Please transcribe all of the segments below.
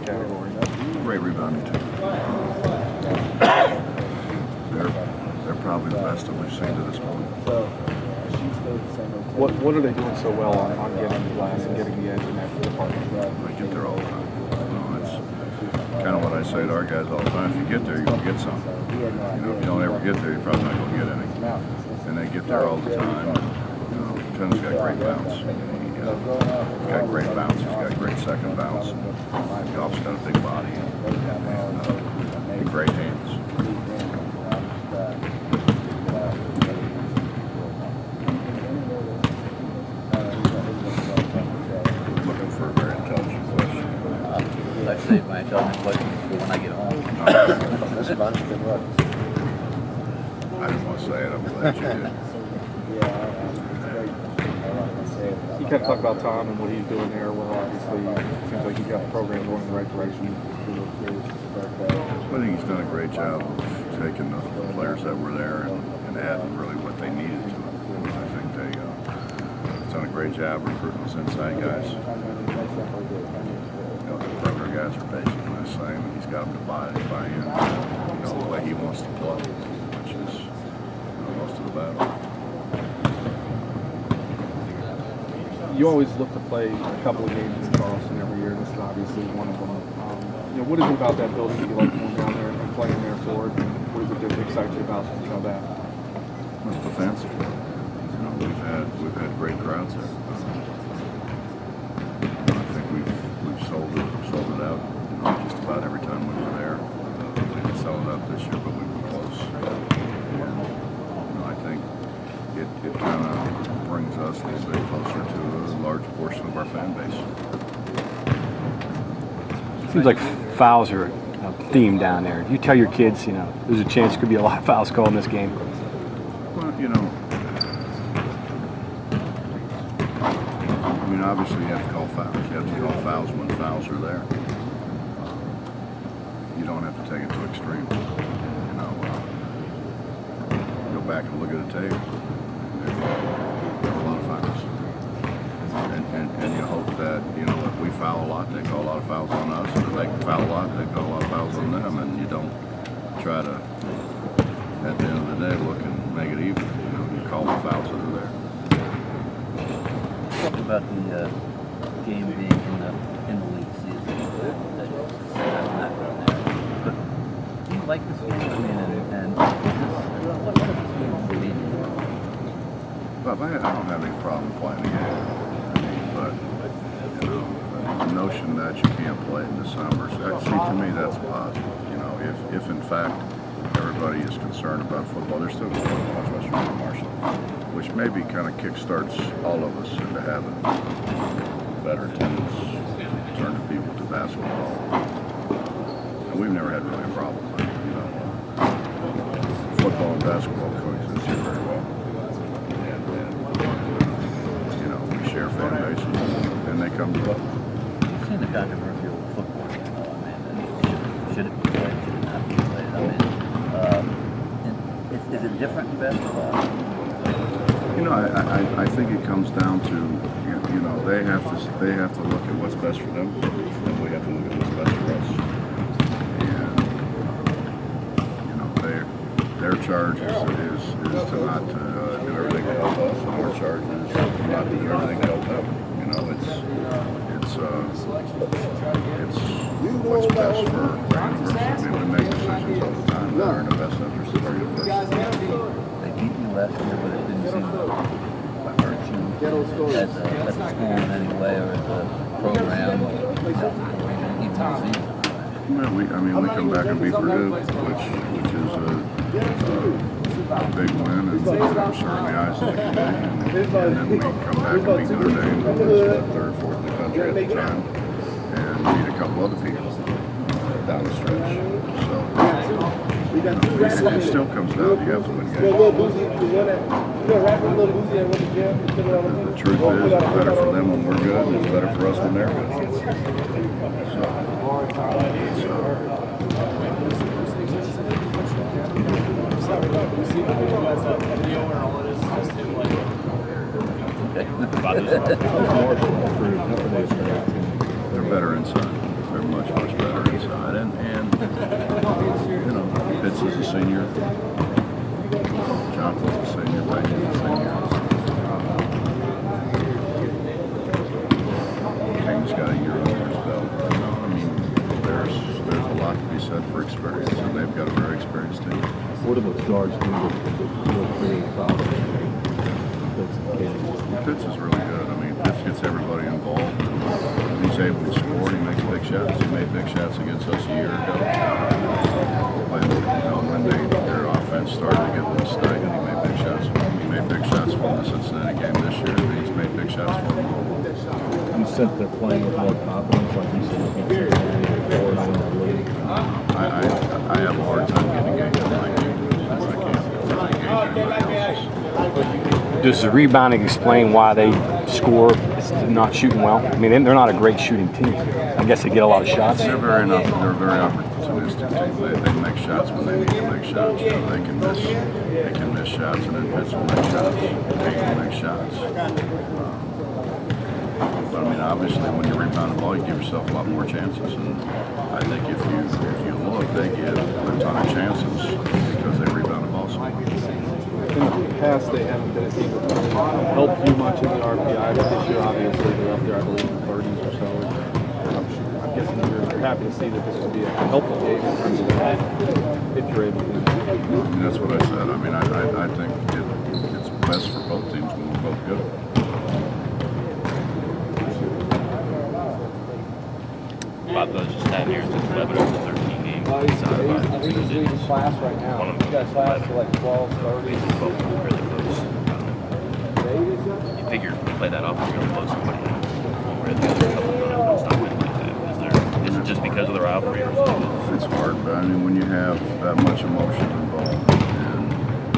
that category. Great rebounding team. They're probably the best that we've seen to this point. What are they doing so well on getting the glass and getting the edge in that department? They get there all the time. It's kind of what I say to our guys all the time. If you get there, you're going to get something. If you don't ever get there, you're probably not going to get any. And they get there all the time. Tim's got great bounce. He's got great bounce. He's got great second bounce. He also got a big body and great hands. Looking for a very intelligent question. Let's save my intelligent question for when I get home. This month, good luck. I didn't want to say it. I'm glad you did. You kept talking about Tom and what he's doing there. Well, obviously, it seems like he's got the program going in the right direction. I think he's done a great job of taking the players that were there and adding really what they needed to them. I think they've done a great job recruiting those inside guys. The perimeter guys are basically the same, and he's got them to buy in the way he wants to play, which is most of the battle. You always look to play a couple of games in Charleston every year, and this is obviously one of them. What is it about that building that you like going down there and playing there for? And what is it that excites you about that? It's the fans. We've had great crowds there. I think we've sold it out just about every time we were there. We didn't sell it out this year, but we were close. And I think it kind of brings us a little bit closer to a large portion of our fan base. Seems like fouls are a theme down there. You tell your kids, there's a chance there could be a lot of fouls called in this game. Well, obviously you have to call fouls. You have to call fouls when fouls are there. You don't have to take it to extreme. Go back and look at the tape. There are a lot of fouls. And you hope that, if we foul a lot, they call a lot of fouls on us. If they foul a lot, they call a lot of fouls on them. And you don't try to, at the end of the day, look and make it even. You call the fouls that are there. Talk about the game being in the league season. But do you like this game? And what does this game mean? But I don't have any problem playing the game. But the notion that you can't play in December, to me that's a positive. If in fact everybody is concerned about football, they're still going to watch West Virginia Marshall, which maybe kind of kickstarts all of us into having better attendance, turn the people to basketball. And we've never had really a problem. Football and basketball coexist here very well. And we share fan bases, and they come to us. You've seen the controversial football game. Should it be played? Should it not be played? Is it different in basketball? I think it comes down to they have to look at what's best for them, and we have to look at what's best for us. And their charge is to not do everything to help us, and our charge is to not do everything to help them. It's what's best for the university. We make decisions all the time that are in the best interest of our university. They beat you last year, but it didn't seem to hurt you as a school in any way or as a program, even the season. Well, we come back and beat Purdue, which is a big win, and I'm sure in the eyes of the committee. And then we come back and beat Notre Dame, who was third or fourth in the country at the time, and beat a couple other people down the stretch. So it still comes down, you have to win games. The truth is, it's better for them when we're good, and it's better for us when they're good. They're better inside. They're much, much Fitz is a senior. Jonathan's a senior. Randy's a senior. Kane's got a year under his belt. I mean, there's a lot to be said for experience, and they've got a very experienced team. What do those guards do to create fouls? Fitz is really good. I mean, Fitz gets everybody involved. He's able to score. He makes big shots. He made big shots against us a year ago. When their offense started to get a little stagnant, he made big shots for them. He made big shots for them in the Cincinnati game this year. And he's made big shots for them. You sense they're playing with more confidence, like you said, against Cincinnati in the league. I have a hard time getting a game like you. I can't really gauge anybody else's. Does the rebounding explain why they score not shooting well? I mean, they're not a great shooting team. I guess they get a lot of shots. They're very opportunistic team. They make shots when they need to make shots. You know, they can miss shots, and then Pitts will make shots. Kane will make shots. But I mean, obviously, when you rebound the ball, you give yourself a lot more chances. And I think if you look, they get a ton of chances because they rebound the ball so much. In the past, they haven't been a team that's helped you much in the RPI, but this year, obviously, they're up there, I believe, in the 30s or so. I'm guessing you're happy to see that this will be a helpful game in terms of that, if you're able to. I mean, that's what I said. I mean, I think it's best for both teams when we're both good. Bob Buzz just had here, it's 11 of the 13 games. He's leading class right now. He's got class for like 12, 30. Really close. You figure you play that off and you're going to blow somebody out. Whereas the other couple times, it's not been like that. Is it just because of the rivalry? Or It's hard, but I mean, when you have that much emotion involved,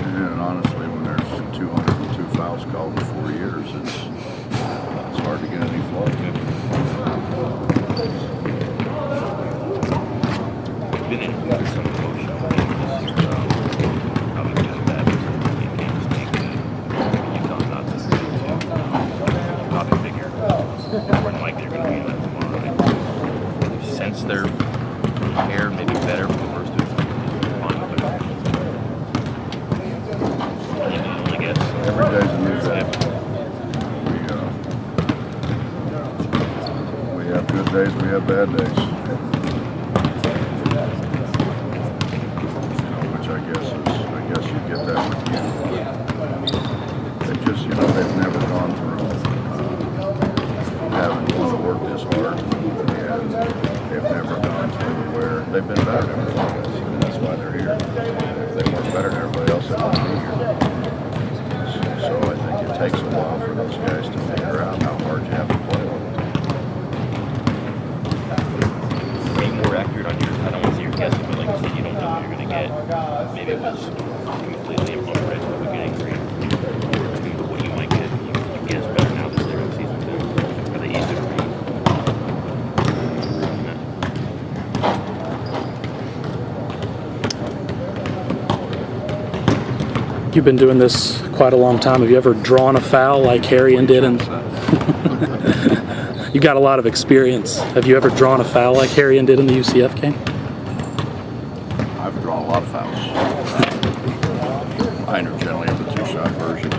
and honestly, when there's 202 fouls called in 4 years, it's hard to get any flow. Been in some emotional games this year. Probably good and bad. You can't just take UConn not to you probably figure more than likely they're going to be in that tomorrow night. Since they're prepared, maybe better for the first two. Fine, but I guess Every day's a new day. We have good days, we have bad days. Which I guess you get that with you. They just, they've never gone through having to work this hard, and they've never gone through where they've been better than everybody else, and that's why they're here. If they weren't better than everybody else, they wouldn't be here. So I think it takes a while for those guys to figure out how hard you have to play with them. Are you more accurate on your, I don't want to say you're guessing, but like you said, you don't know what you're going to get. Maybe it was completely unpredictable at the beginning of the year. But what you might get, you guess better now this year in season 2. Are they easy to read? You've been doing this quite a long time. Have you ever drawn a foul like Harrion did? And you got a lot of experience. Have you ever drawn a foul like Harrion did in the UCF game? I've drawn a lot of fouls. Mine are generally of the two-shot version.